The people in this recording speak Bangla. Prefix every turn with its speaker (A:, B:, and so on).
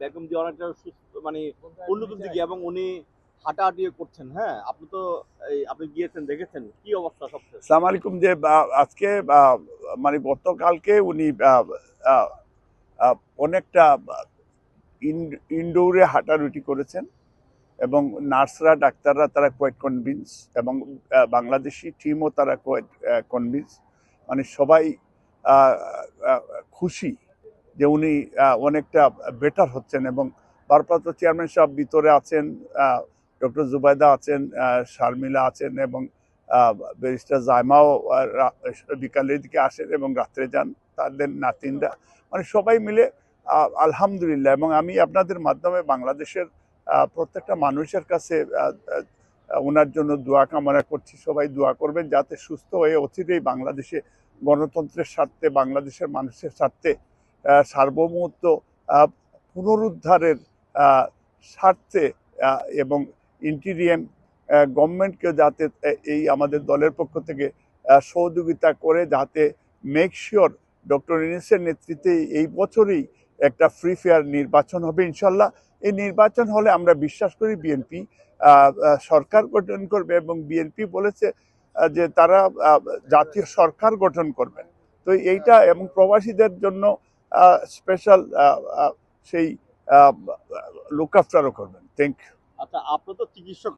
A: বেগম জিয়া অনেকটা সুস্থ মানে উন্নতির দিকে, এবং উনি হাঁটাহাঁটিও করছেন। হ্যাঁ, আপনি তো আপনি গিয়েছেন, দেখেছেন কি অবস্থা সবচেয়ে।
B: আসসালামু আলাইকুম। যে আজকে মানে গতকালকে উনি আহ, আহ, অনেকটা ইনডোরে হাঁটাহাঁটি করেছেন এবং নার্সরা ডাক্তাররা তারা কোয়াইট কনভিন্স এবং বাংলাদেশি টিমও তারা কোয়াইট কনভিন্স, মানে সবাই আহ, আহ, খুশি যে উনি অনেকটা বেটার হচ্ছেন। এবং ভারপ্রাপ্ত চেয়ারম্যান সাহেব ভিতরে আছেন, ডক্টর জুবাইদা আছেন, শারমিলা আছেন এবং ব্যারিস্টার জাইমাও বিকালের দিকে আসেন এবং রাত্রে যান তাদের নাতিনরা, মানে সবাই মিলে আলহামদুলিল্লাহ। এবং আমি আপনাদের মাধ্যমে বাংলাদেশের প্রত্যেকটা মানুষের কাছে ওনার জন্য দোয়া কামনা করছি। সবাই দোয়া করবেন যাতে সুস্থ হয়ে অচিরেই বাংলাদেশে গণতন্ত্রের স্বার্থে, বাংলাদেশের মানুষের স্বার্থে, সার্বভৌমত্ব পুনরুদ্ধারের স্বার্থে এবং ইন্টিরিয়াম গভর্নমেন্টকে যাতে এই আমাদের দলের পক্ষ থেকে সহযোগিতা করে, যাতে মেক শিওর ডক্টর ইউনূসের নেতৃত্বে এই বছরেই একটা ফ্রি ফেয়ার নির্বাচন হবে ইনশাল্লাহ। এই নির্বাচন হলে আমরা বিশ্বাস করি বিএনপি সরকার গঠন করবে, এবং বিএনপি বলেছে যে তারা জাতীয় সরকার গঠন করবেন। তো এইটা এবং প্রবাসীদের জন্য স্পেশাল সেই লুক আফটারও করবেন। Thank you.
A: আচ্ছা, আপনি তো চিকিৎসক।